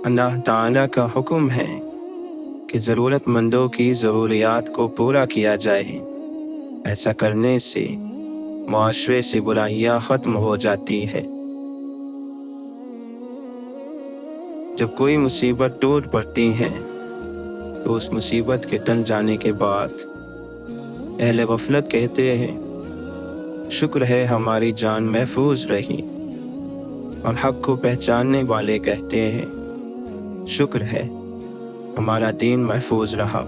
اللہ تعالیٰ کا حکم ہے کہ ضرورت مندوں کی ضروریات کو پورا کیا جائے۔ ایسا کرنے سے معاشرے سے برائیاں ختم ہو جاتی ہے۔ جب کوئی مصیبت ٹوٹ پڑتی ہے تو اس مصیبت کے ٹل جانے کے بعد اہل غفلت کہتے ہیں شکر ہے ہماری جان محفوظ رہی، اور حق کو پہچاننے والے کہتے ہیں شکر ہے ہمارا دین محفوظ رہا۔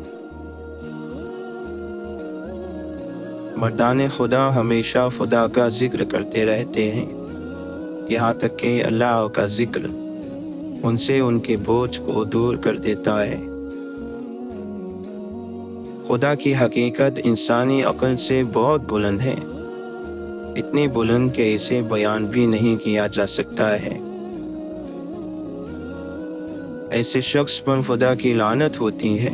مردان خدا ہمیشہ خدا کا ذکر کرتے رہتے ہیں، یہاں تک کہ اللہ کا ذکر ان سے ان کے بوجھ کو دور کر دیتا ہے۔ خدا کی حقیقت انسانی عقل سے بہت بلند ہے، اتنی بلند کہ اسے بیان بھی نہیں کیا جا سکتا ہے۔ ایسے شخص پر خدا کی لعنت ہوتی ہے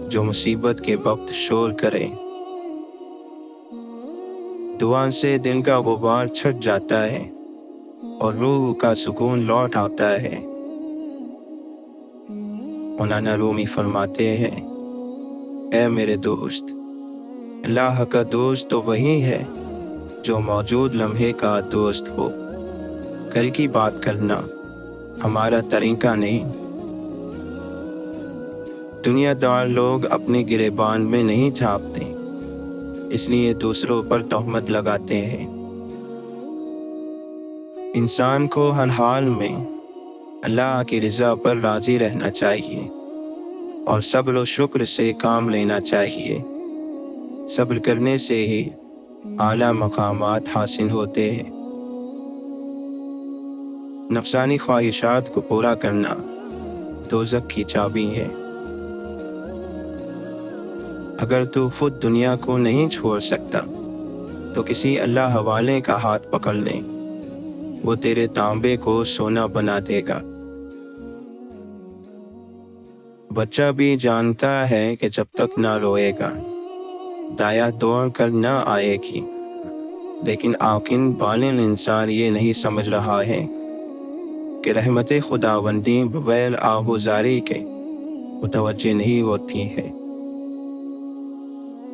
جو مصیبت کے وقت شور کرے۔ دعا سے دل کا غبار چھٹ جاتا ہے اور روح کا سکون لوٹ آتا ہے۔ مولانا رومی فرماتے ہیں اے میرے دوست، اللہ کا دوست تو وہی ہے جو موجود لمحے کا دوست ہو۔ کل کی بات کرنا ہمارا طریقہ نہیں۔ دنیا دار لوگ اپنے گریبان میں نہیں جھانکتے، اس لیے دوسروں پر تہمت لگاتے ہیں۔ انسان کو ہر حال میں اللہ کی رضا پر راضی رہنا چاہیے اور صبر و شکر سے کام لینا چاہیے۔ صبر کرنے سے ہی اعلیٰ مقامات حاصل ہوتے ہیں۔ نفسانی خواہشات کو پورا کرنا دوزخ کی چابی ہے۔ اگر تو خود دنیا کو نہیں چھوڑ سکتا تو کسی اللہ والے کا ہاتھ پکڑ لے، وہ تیرے تانبے کو سونا بنا دے گا۔ بچہ بھی جانتا ہے کہ جب تک نہ روئے گا دایا دوڑ کر نہ آئے گی، لیکن عاقل بالغ انسان یہ نہیں سمجھ رہا ہے کہ رحمت خداوندی بغیر آہوزاری کے متوجہ نہیں ہوتی ہے۔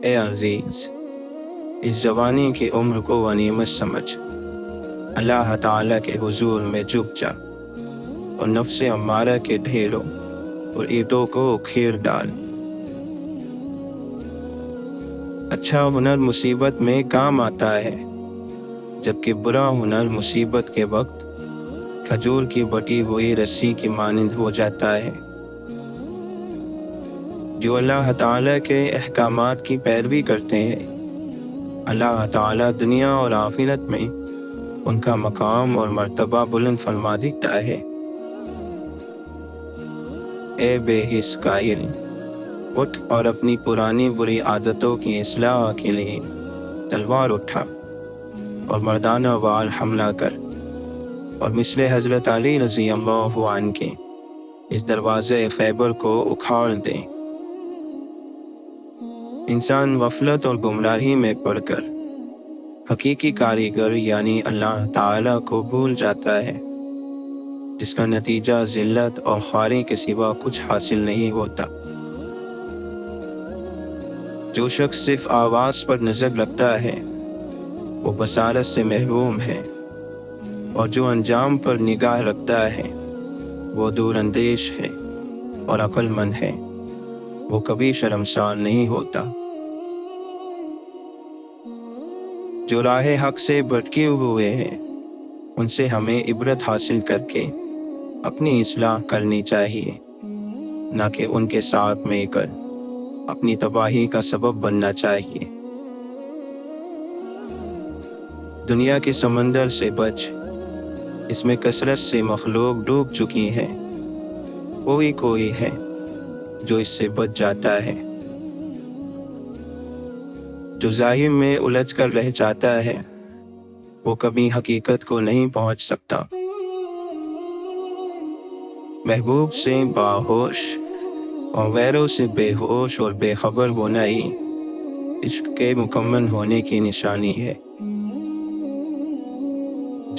اے عزیز، اس جوانی کی عمر کو غنیمت سمجھ، اللہ تعالیٰ کے حضور میں جھک جا اور نفس امارہ کے ڈھیروں اور اینٹوں کو اکھیڑ ڈال۔ اچھا ہنر مصیبت میں کام آتا ہے، جبکہ برا ہنر مصیبت کے وقت کھجور کی بٹی ہوئی رسی کی مانند ہو جاتا ہے۔ جو اللہ تعالیٰ کے احکامات کی پیروی کرتے ہیں، اللہ تعالیٰ دنیا اور آخرت میں ان کا مقام اور مرتبہ بلند فرما دیتا ہے۔ اے بے حس قائل، اٹھ اور اپنی پرانی بری عادتوں کی اصلاح کے لیے تلوار اٹھا اور مردانہ وار حملہ کر، اور مثل حضرت علی رضی اللہ عنہ کے اس دروازے خیبر کو اکھاڑ دیں۔ انسان غفلت اور گمراہی میں پڑ کر حقیقی کاریگر یعنی اللہ تعالیٰ کو بھول جاتا ہے، جس کا نتیجہ ذلت اور خواری کے سوا کچھ حاصل نہیں ہوتا۔ جو شخص صرف آواز پر نظر رکھتا ہے وہ بصارت سے محروم ہے، اور جو انجام پر نگاہ رکھتا ہے وہ دور اندیش ہے اور عقل مند ہے، وہ کبھی شرمسار نہیں ہوتا۔ جو راہ حق سے بھٹکے ہوئے ہیں ان سے ہمیں عبرت حاصل کر کے اپنی اصلاح کرنی چاہیے، نہ کہ ان کے ساتھ مل کر اپنی تباہی کا سبب بننا چاہیے۔ دنیا کے سمندر سے بچ، اس میں کثرت سے مخلوق ڈوب چکی ہے، کوئی ہے جو اس سے بچ جاتا ہے۔ جو ظاہر میں الجھ کر رہ جاتا ہے وہ کبھی حقیقت کو نہیں پہنچ سکتا۔ محبوب سے باہوش اور غیروں سے بے ہوش اور بے خبر ہونا ہی عشق کے مکمل ہونے کی نشانی ہے۔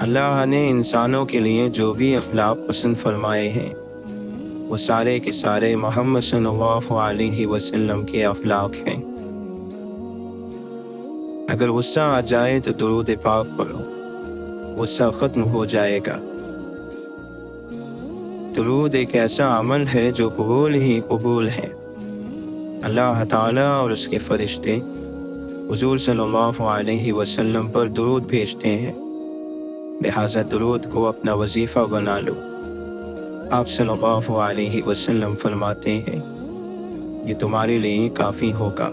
اللہ نے انسانوں کے لیے جو بھی اخلاق پسند فرمائے ہیں وہ سارے کے سارے محمد صلی اللہ علیہ وسلم کے اخلاق ہیں۔ اگر غصہ آ جائے تو درود پاک پڑھو، غصہ ختم ہو جائے گا۔ درود ایک ایسا عمل ہے جو قبول ہی قبول ہے۔ اللہ تعالیٰ اور اس کے فرشتے حضور صلی اللہ علیہ وسلم پر درود بھیجتے ہیں، لہٰذا درود کو اپنا وظیفہ بنا لو۔ آپ صلی اللہ علیہ وسلم فرماتے ہیں یہ تمہارے لیے کافی ہوگا۔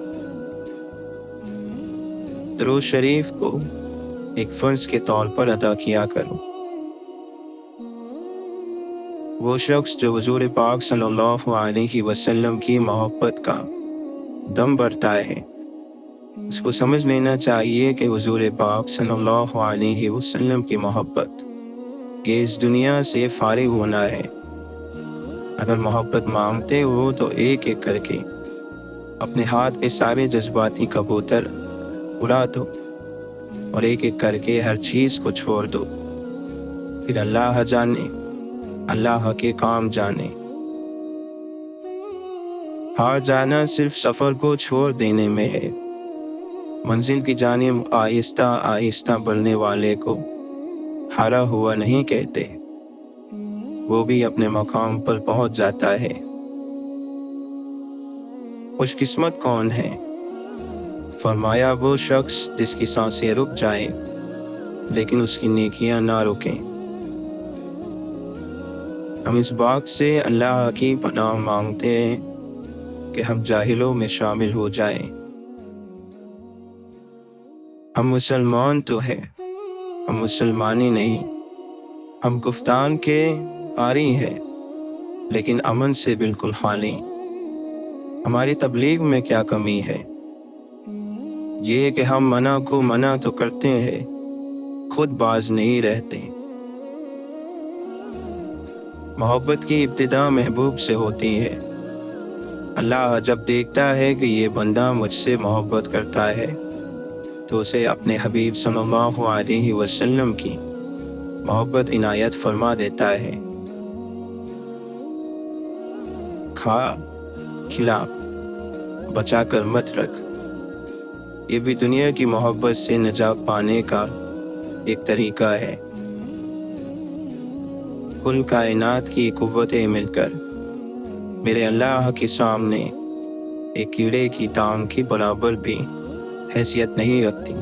درود شریف کو ایک فرض کے طور پر ادا کیا کرو۔ وہ شخص جو حضور پاک صلی اللہ علیہ وسلم کی محبت کا دم بھرتا ہے، اس کو سمجھ لینا چاہیے کہ حضور پاک صلی اللہ علیہ وسلم کی محبت کہ اس دنیا سے فارغ ہونا ہے۔ اگر محبت مانگتے ہو تو ایک ایک کر کے اپنے ہاتھ کے سارے جذباتی کبوتر اڑا دو اور ایک ایک کر کے ہر چیز کو چھوڑ دو، پھر اللہ جانے، اللہ کے کام جانے۔ ہار جانا صرف سفر کو چھوڑ دینے میں ہے۔ منزل کی جانب آہستہ آہستہ بڑھنے والے کو ہارا ہوا نہیں کہتے، وہ بھی اپنے مقام پر پہنچ جاتا ہے۔ خوش قسمت کون ہے؟ فرمایا وہ شخص جس کی سانسیں رک جائیں لیکن اس کی نیکیاں نہ رکیں۔ ہم اس بات سے اللہ کی پناہ مانگتے ہیں کہ ہم جاہلوں میں شامل ہو جائیں۔ ہم مسلمان تو ہیں، ہم مسلمانی نہیں۔ ہم گفتان کے قاری ہیں لیکن امن سے بالکل خالی۔ ہماری تبلیغ میں کیا کمی ہے؟ یہ کہ ہم منع کو منع تو کرتے ہیں، خود باز نہیں رہتے۔ محبت کی ابتدا محبوب سے ہوتی ہے۔ اللہ جب دیکھتا ہے کہ یہ بندہ مجھ سے محبت کرتا ہے تو اسے اپنے حبیب صلی اللہ علیہ وسلم کی محبت عنایت فرما دیتا ہے۔ کھا، کھلا، بچا کر مت رکھ، یہ بھی دنیا کی محبت سے نجات پانے کا ایک طریقہ ہے۔ کل کائنات کی قوتیں مل کر میرے اللہ کے سامنے ایک کیڑے کی ٹانگ کی برابر بھی حیثیت نہیں رکھتی۔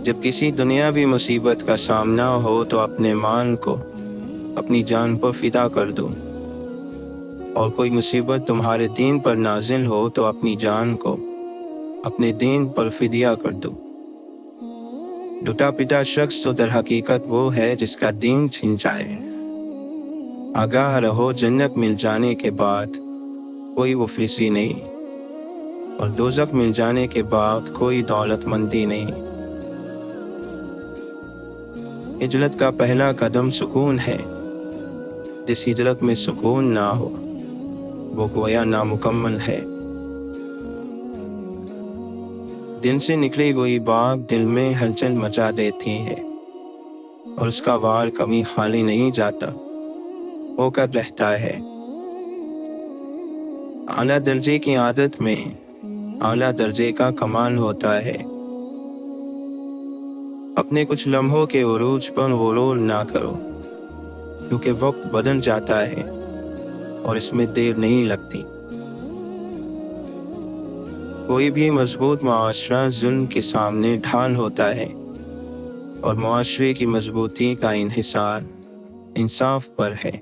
جب کسی دنیاوی مصیبت کا سامنا ہو تو اپنے مال کو اپنی جان پر فدا کر دو، اور کوئی مصیبت تمہارے دین پر نازل ہو تو اپنی جان کو اپنے دین پر فدیہ کر دو۔ لٹا پٹا شخص تو در حقیقت وہ ہے جس کا دین چھن جائے۔ آگاہ رہو جنت مل جانے کے بعد کوئی مفلسی نہیں، اور دوزخ مل جانے کے بعد کوئی دولت مندی نہیں۔ ہجرت کا پہلا قدم سکون ہے۔ جس ہجرت میں سکون نہ ہو وہ گویا نامکمل ہے۔ دل سے نکلی ہوئی بات دل میں ہلچل مچا دیتی ہے، اور اس کا وار کبھی خالی نہیں جاتا، ہو کر رہتا ہے۔ اعلیٰ درجے کی عادت میں اعلیٰ درجے کا کمال ہوتا ہے۔ اپنے کچھ لمحوں کے عروج پر غرور نہ کرو، کیونکہ وقت بدل جاتا ہے اور اس میں دیر نہیں لگتی۔ کوئی بھی مضبوط معاشرہ ظلم کے سامنے ڈھال ہوتا ہے، اور معاشرے کی مضبوطی کا انحصار انصاف پر ہے،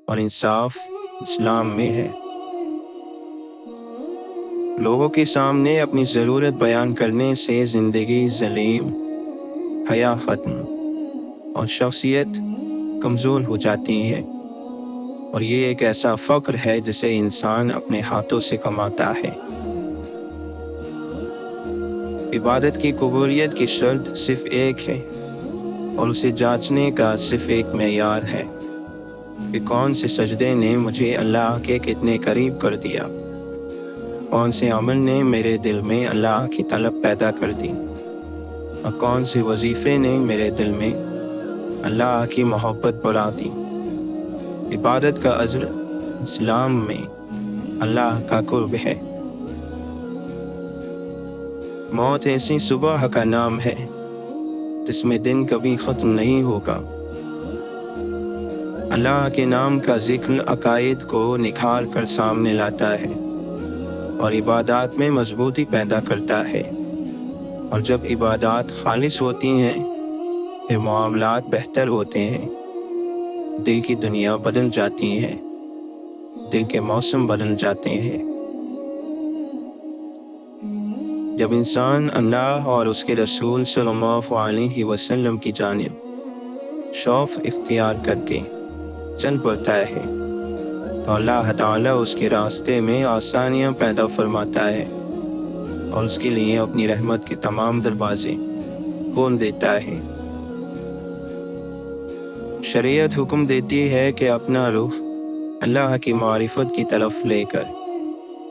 اور انصاف اسلام میں ہے۔ لوگوں کے سامنے اپنی ضرورت بیان کرنے سے زندگی ذلیل، حیا ختم اور شخصیت کمزور ہو جاتی ہے، اور یہ ایک ایسا فقر ہے جسے انسان اپنے ہاتھوں سے کماتا ہے۔ عبادت کی قبولیت کی شرط صرف ایک ہے، اور اسے جانچنے کا صرف ایک معیار ہے کہ کون سے سجدے نے مجھے اللہ کے کتنے قریب کر دیا، کون سے عمل نے میرے دل میں اللہ کی طلب پیدا کر دی، اور کون سے وظیفے نے میرے دل میں اللہ کی محبت بڑھا دی۔ عبادت کا اجر اسلام میں اللہ کا قرب ہے۔ موت ایسی صبح کا نام ہے جس میں دن کبھی ختم نہیں ہوگا۔ اللہ کے نام کا ذکر عقائد کو نکھار کر سامنے لاتا ہے اور عبادات میں مضبوطی پیدا کرتا ہے، اور جب عبادات خالص ہوتی ہیں پھر معاملات بہتر ہوتے ہیں، دل کی دنیا بدل جاتی ہے، دل کے موسم بدل جاتے ہیں۔ جب انسان اللہ اور اس کے رسول صلی اللہ علیہ وسلم کی جانب شوق اختیار کر کے چل پڑتا ہے تو اللہ تعالیٰ اس کے راستے میں آسانیاں پیدا فرماتا ہے اور اس کے لیے اپنی رحمت کے تمام دروازے کھول دیتا ہے۔ شریعت حکم دیتی ہے کہ اپنا رخ اللہ کی معرفت کی طرف لے کر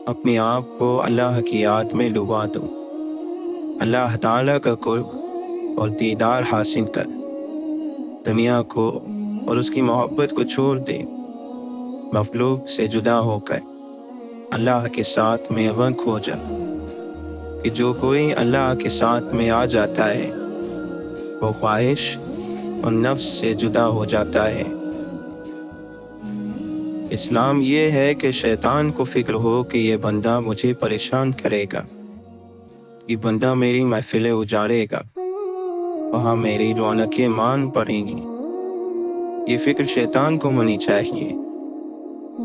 اپنے آپ کو اللہ کی یاد میں ڈبا دو، اللہ تعالیٰ کا قرب اور دیدار حاصل کر دنیا کو اور اس کی محبت کو چھوڑ دے، مخلوق سے جدا ہو کر اللہ کے ساتھ میں غرق ہو جا، کہ جو کوئی اللہ کے ساتھ میں آ جاتا ہے وہ خواہش اور نفس سے جدا ہو جاتا ہے۔ اسلام یہ ہے کہ شیطان کو فکر ہو کہ یہ بندہ مجھے پریشان کرے گا، یہ بندہ میری محفلیں اجاڑے گا، وہاں میری رونقیں مان پڑیں گی۔ یہ فکر شیطان کو ہونی چاہیے۔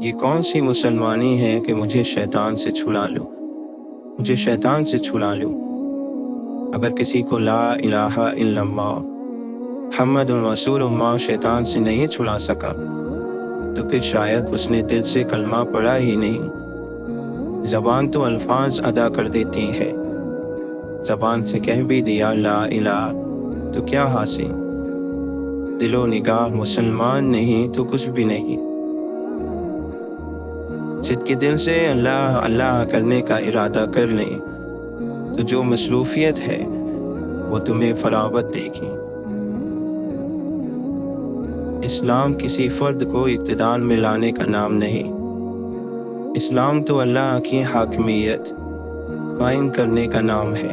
یہ کون سی مسلمانی ہے کہ مجھے شیطان سے چھڑا لو، مجھے شیطان سے چھڑا لو۔ اگر کسی کو لا الہ الا اللہ محمد رسول اللہ شیطان سے نہیں چھڑا سکا تو پھر شاید اس نے دل سے کلمہ پڑھا ہی نہیں۔ زبان تو الفاظ ادا کر دیتی ہے، زبان سے کہہ بھی دیا لا الہ تو کیا حاصل؟ دل و نگاہ مسلمان نہیں تو کچھ بھی نہیں۔ صدق کے دل سے اللہ اللہ کرنے کا ارادہ کر لیں تو جو مصروفیت ہے وہ تمہیں فراغت دے گی۔ اسلام کسی فرد کو اقتدار میں لانے کا نام نہیں، اسلام تو اللہ کی حاکمیت قائم کرنے کا نام ہے۔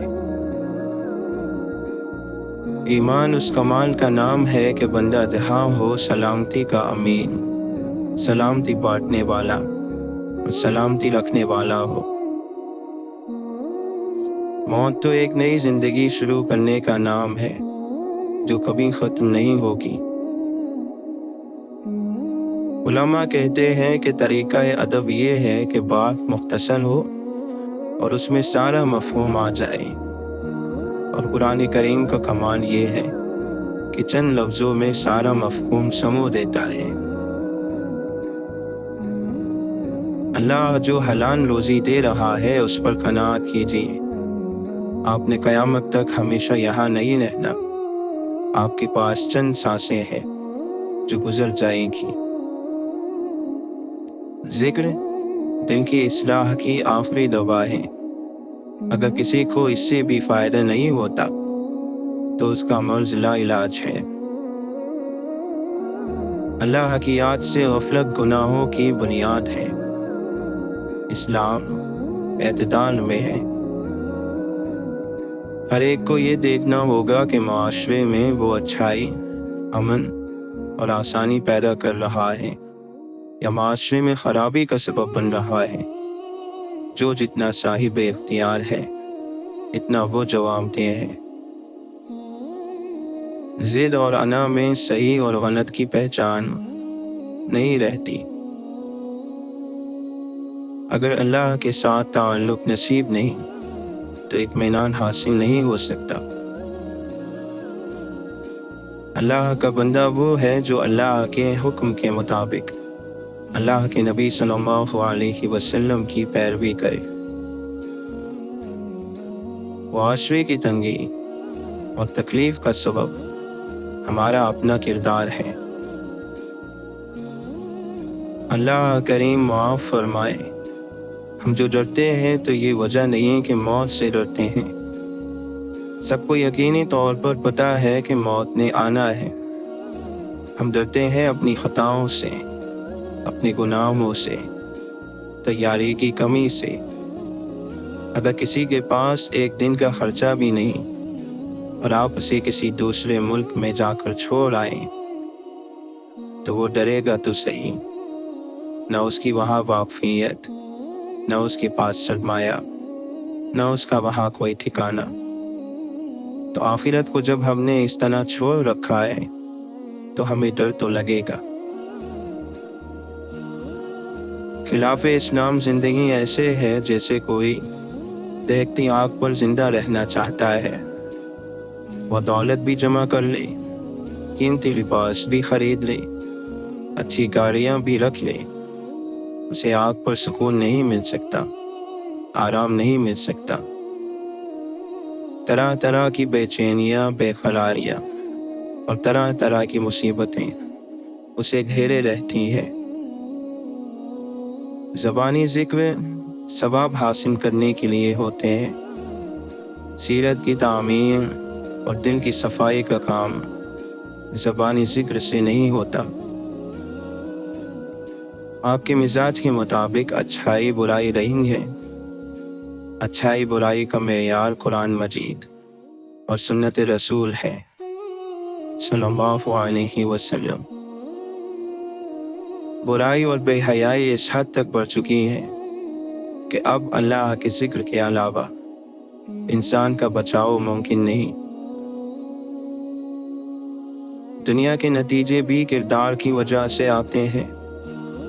ایمان اس کمال کا نام ہے کہ بندہ جہاں ہو سلامتی کا امین، سلامتی بانٹنے والا اور سلامتی رکھنے والا ہو۔ موت تو ایک نئی زندگی شروع کرنے کا نام ہے جو کبھی ختم نہیں ہوگی۔ علماء کہتے ہیں کہ طریقہ ادب یہ ہے کہ بات مختصر ہو اور اس میں سارا مفہوم آ جائے، اور قرآن کریم کا کمال یہ ہے کہ چند لفظوں میں سارا مفہوم سمو دیتا ہے۔ اللہ جو حلال روزی دے رہا ہے اس پر قناعت کیجیے۔ آپ نے قیامت تک ہمیشہ یہاں نہیں رہنا، آپ کے پاس چند سانسیں ہیں جو گزر جائیں گی۔ ذکر دل کی اصلاح کی آخری دوا ہے، اگر کسی کو اس سے بھی فائدہ نہیں ہوتا تو اس کا مرض لا علاج ہے۔ اللہ کی یاد سے غفلت گناہوں کی بنیاد ہے۔ اسلام اعتدال میں ہے۔ ہر ایک کو یہ دیکھنا ہوگا کہ معاشرے میں وہ اچھائی، امن اور آسانی پیدا کر رہا ہے یا معاشرے میں خرابی کا سبب بن رہا ہے۔ جو جتنا صاحب اختیار ہے اتنا وہ جواب دہ ہے۔ ضد اور انا میں صحیح اور غلط کی پہچان نہیں رہتی۔ اگر اللہ کے ساتھ تعلق نصیب نہیں تو اطمینان حاصل نہیں ہو سکتا۔ اللہ کا بندہ وہ ہے جو اللہ کے حکم کے مطابق اللہ کے نبی صلی اللہ علیہ وسلم کی پیروی کرے۔ معاشرے کی تنگی اور تکلیف کا سبب ہمارا اپنا کردار ہے۔ اللہ کریم معاف فرمائے، ہم جو ڈرتے ہیں تو یہ وجہ نہیں کہ موت سے ڈرتے ہیں، سب کو یقینی طور پر پتہ ہے کہ موت نے آنا ہے۔ ہم ڈرتے ہیں اپنی خطاؤں سے، اپنے گناہوں سے، تیاری کی کمی سے۔ اگر کسی کے پاس ایک دن کا خرچہ بھی نہیں اور آپ اسے کسی دوسرے ملک میں جا کر چھوڑ آئیں تو وہ ڈرے گا تو صحیح۔ نہ اس کی وہاں واقفیت، نہ اس کے پاس سرمایہ، نہ اس کا وہاں کوئی ٹھکانہ۔ تو آخرت کو جب ہم نے اس طرح چھوڑ رکھا ہے تو ہمیں ڈر تو لگے گا۔ خلاف اسلام زندگی ایسے ہے جیسے کوئی دیکھتی آگ پر زندہ رہنا چاہتا ہے۔ وہ دولت بھی جمع کر لے، قیمتی لباس بھی خرید لے، اچھی گاڑیاں بھی رکھ لے، اسے آگ پر سکون نہیں مل سکتا، آرام نہیں مل سکتا۔ طرح طرح کی بے چینیاں، بے قراریاں اور طرح طرح کی مصیبتیں اسے گھیرے رہتی ہیں۔ زبانی ذکر ثواب حاصل کرنے کے لیے ہوتے ہیں، سیرت کی تعمیر اور دل کی صفائی کا کام زبانی ذکر سے نہیں ہوتا۔ آپ کے مزاج کے مطابق اچھائی برائی رہی ہے۔ اچھائی برائی کا معیار قرآن مجید اور سنت رسول ہے صلی اللہ علیہ وسلم۔ برائی اور بے حیائی اس حد تک بڑھ چکی ہے کہ اب اللہ کے ذکر کے علاوہ انسان کا بچاؤ ممکن نہیں۔ دنیا کے نتیجے بھی کردار کی وجہ سے آتے ہیں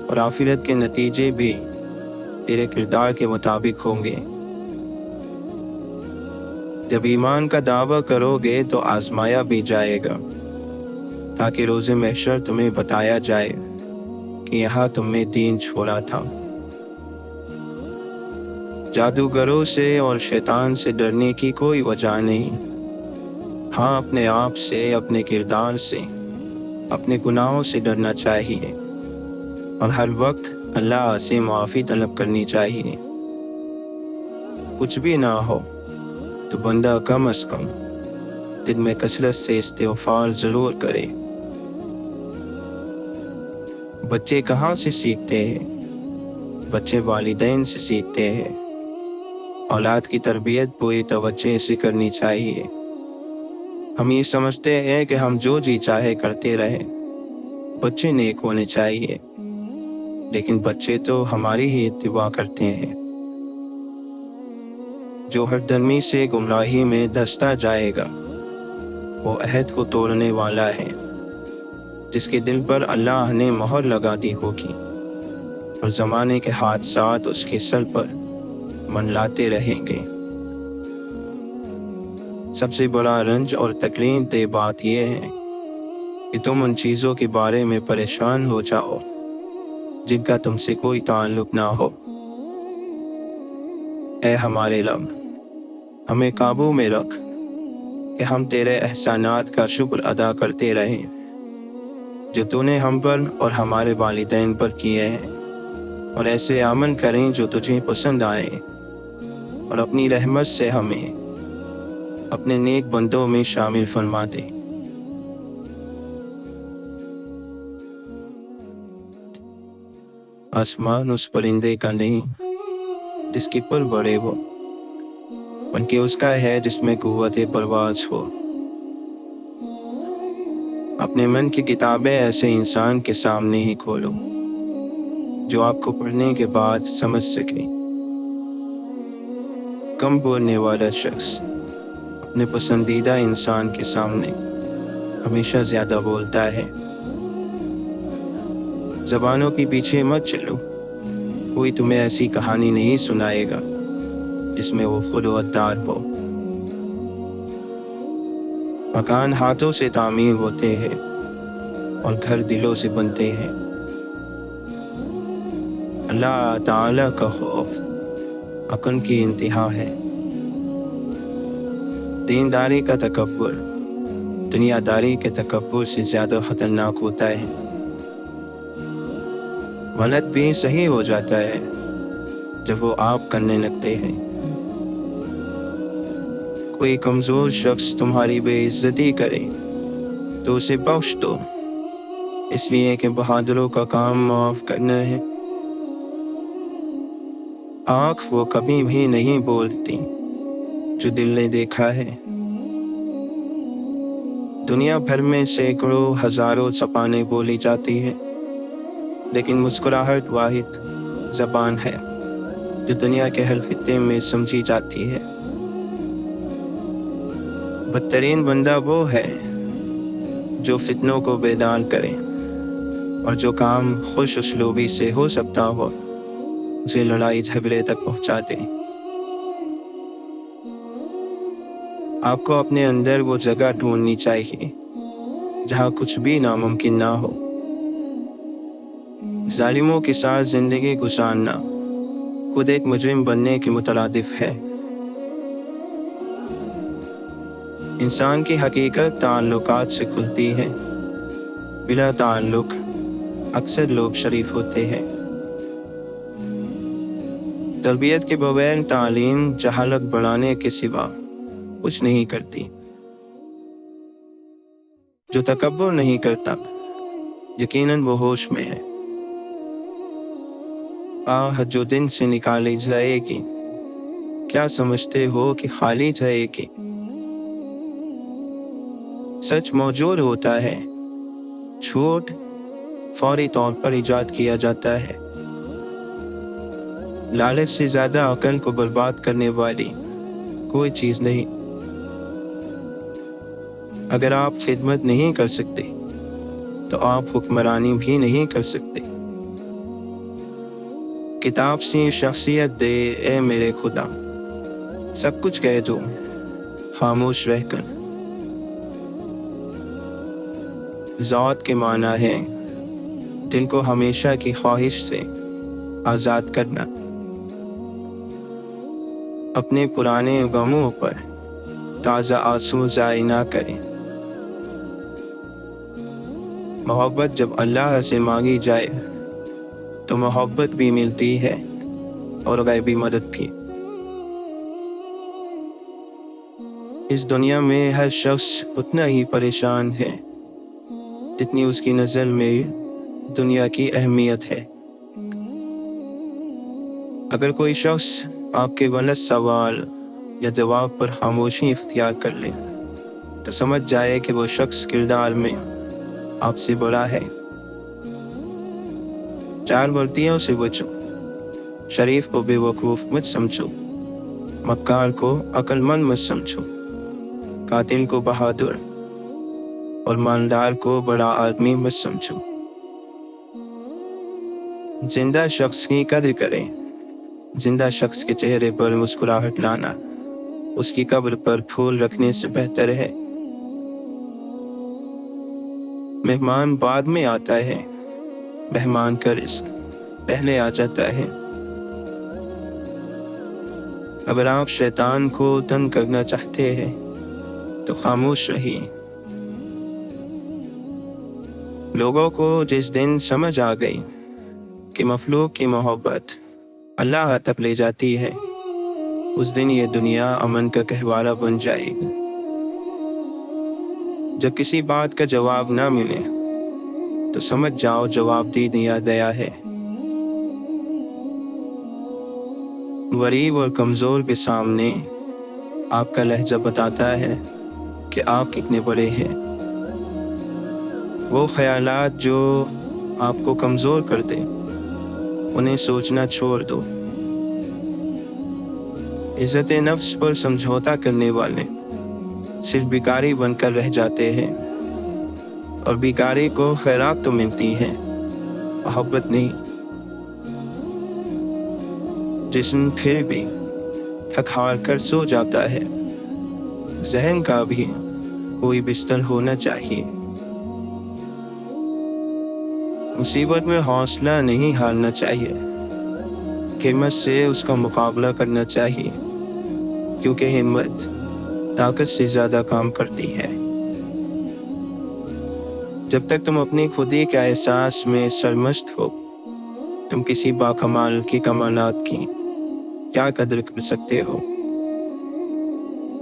اور آخرت کے نتیجے بھی تیرے کردار کے مطابق ہوں گے۔ جب ایمان کا دعویٰ کرو گے تو آزمایا بھی جائے گا، تاکہ روز محشر تمہیں بتایا جائے کہ یہاں تم نے دین چھوڑا تھا۔ جادوگروں سے اور شیطان سے ڈرنے کی کوئی وجہ نہیں۔ ہاں، اپنے آپ سے، اپنے کردار سے، اپنے گناہوں سے ڈرنا چاہیے اور ہر وقت اللہ سے معافی طلب کرنی چاہیے۔ کچھ بھی نہ ہو تو بندہ کم از کم دن میں کثرت سے استغفار ضرور کرے۔ بچے کہاں سے سیکھتے ہیں؟ بچے والدین سے سیکھتے ہیں۔ اولاد کی تربیت پوری توجہ سے کرنی چاہیے۔ ہم یہ سمجھتے ہیں کہ ہم جو جی چاہے کرتے رہیں، بچے نیک ہونے چاہیے، لیکن بچے تو ہماری ہی اتباع کرتے ہیں۔ جو ہر درمی سے گمراہی میں دھستا جائے گا وہ عہد کو توڑنے والا ہے، جس کے دل پر اللہ نے مہر لگا دی ہوگی، اور زمانے کے حادثات اس کے سر پر منڈلاتے رہیں گے۔ سب سے بڑا رنج اور تکلیف دہ بات یہ ہے کہ تم ان چیزوں کے بارے میں پریشان ہو جاؤ جن کا تم سے کوئی تعلق نہ ہو۔ اے ہمارے رب، ہمیں قابو میں رکھ کہ ہم تیرے احسانات کا شکر ادا کرتے رہیں جو تو نے ہم پر اور ہمارے والدین پر کیے ہیں، اور ایسے عمل کریں جو تجھے پسند آئیں، اور اپنی رحمت سے ہمیں اپنے نیک بندوں میں شامل فرما دے۔ آسمان اس پرندے کا نہیں جس کے پر بڑے ہو، بلکہ اس کا ہے جس میں قوت پرواز ہو۔ اپنے من کی کتابیں ایسے انسان کے سامنے ہی کھولو جو آپ کو پڑھنے کے بعد سمجھ سکے۔ کم بولنے والا شخص اپنے پسندیدہ انسان کے سامنے ہمیشہ زیادہ بولتا ہے۔ زبانوں کے پیچھے مت چلو، کوئی تمہیں ایسی کہانی نہیں سنائے گا جس میں وہ خود غدار ہو۔ مکان ہاتھوں سے تعمیر ہوتے ہیں اور گھر دلوں سے بنتے ہیں۔ اللہ تعالی کا خوف عقل کی انتہا ہے۔ دینداری کا تکبر دنیا داری کے تکبر سے زیادہ خطرناک ہوتا ہے۔ غلط بھی صحیح ہو جاتا ہے جب وہ آپ کرنے لگتے ہیں۔ کوئی کمزور شخص تمہاری بے عزتی کرے تو اسے بخش دو، اس لیے کہ بہادروں کا کام معاف کرنا ہے۔ آنکھ وہ کبھی بھی نہیں بولتی جو دل نے دیکھا ہے۔ دنیا بھر میں سینکڑوں ہزاروں زبانیں بولی جاتی ہیں، لیکن مسکراہٹ واحد زبان ہے جو دنیا کے ہر خطے میں سمجھی جاتی ہے۔ بدترین بندہ وہ ہے جو فتنوں کو بیدار کرے اور جو کام خوش اسلوبی سے ہو سکتا ہو اسے لڑائی جھگڑے تک پہنچا دے۔ آپ کو اپنے اندر وہ جگہ ڈھونڈنی چاہیے جہاں کچھ بھی ناممکن نہ ہو۔ ظالموں کے ساتھ زندگی گزارنا خود ایک مجرم بننے کے مترادف ہے۔ انسان کی حقیقت تعلقات سے کھلتی ہے، بلا تعلق اکثر لوگ شریف ہوتے ہیں۔ تربیت کے بغیر تعلیم جہالت بڑھانے کے سوا کچھ نہیں کرتی۔ جو تکبر نہیں کرتا یقیناً وہ ہوش میں ہے۔ آہ جو دن سے نکالی جائے گی، کیا سمجھتے ہو کہ خالی جائے گی؟ سچ موجود ہوتا ہے، جھوٹ فوری طور پر ایجاد کیا جاتا ہے۔ لالچ سے زیادہ عقل کو برباد کرنے والی کوئی چیز نہیں۔ اگر آپ خدمت نہیں کر سکتے تو آپ حکمرانی بھی نہیں کر سکتے۔ کتاب سی شخصیت دے اے میرے خدا، سب کچھ کہہ دو خاموش رہ کر۔ ذات کے معنی ہے دل کو ہمیشہ کی خواہش سے آزاد کرنا، اپنے پرانے غموں پر تازہ آنسو ضائع نہ کریں۔ محبت جب اللہ سے مانگی جائے تو محبت بھی ملتی ہے اور غیبی مدد بھی۔ اس دنیا میں ہر شخص اتنا ہی پریشان ہے جتنی اس کی نظر میں دنیا کی اہمیت ہے۔ اگر کوئی شخص آپ کے غلط سوال یا جواب پر خاموشی اختیار کر لے تو سمجھ جائے کہ وہ شخص کردار میں آپ سے بڑا ہے۔ چار غلطیوں سے بچو، شریف کو بے وقوف مت سمجھو، مکار کو عقل مند مت سمجھو، قاتل کو بہادر اور مالدار کو بڑا آدمی مت سمجھو۔ زندہ شخص کی قدر کریں، زندہ شخص کے چہرے پر مسکراہٹ لانا اس کی قبر پر پھول رکھنے سے بہتر ہے۔ مہمان بعد میں آتا ہے، مہمان کا رزق پہلے آ جاتا ہے۔ اگر آپ شیطان کو تنگ کرنا چاہتے ہیں تو خاموش رہیے۔ لوگوں کو جس دن سمجھ آ گئی کہ مخلوق کی محبت اللہ تک لے جاتی ہے، اس دن یہ دنیا امن کا گہوارہ بن جائے گی۔ جب کسی بات کا جواب نہ ملے تو سمجھ جاؤ جواب دے دیا گیا ہے۔ غریب اور کمزور کے سامنے آپ کا لہجہ بتاتا ہے کہ آپ کتنے بڑے ہیں۔ وہ خیالات جو آپ کو کمزور کر دیں انہیں سوچنا چھوڑ دو۔ عزت نفس پر سمجھوتا کرنے والے صرف بھکاری بن کر رہ جاتے ہیں، اور بھکاری کو خیرات تو ملتی ہے، محبت نہیں۔ جسم پھر بھی تھک ہار کر سو جاتا ہے، ذہن کا بھی کوئی بستر ہونا چاہیے۔ مصیبت میں حوصلہ نہیں ہارنا چاہیے، ہمت سے اس کا مقابلہ کرنا چاہیے، کیونکہ ہمت طاقت سے زیادہ کام کرتی ہے۔ جب تک تم اپنی خودی کے احساس میں سرمست ہو، تم کسی باکمال کی کمالات کی کیا قدر کر سکتے ہو؟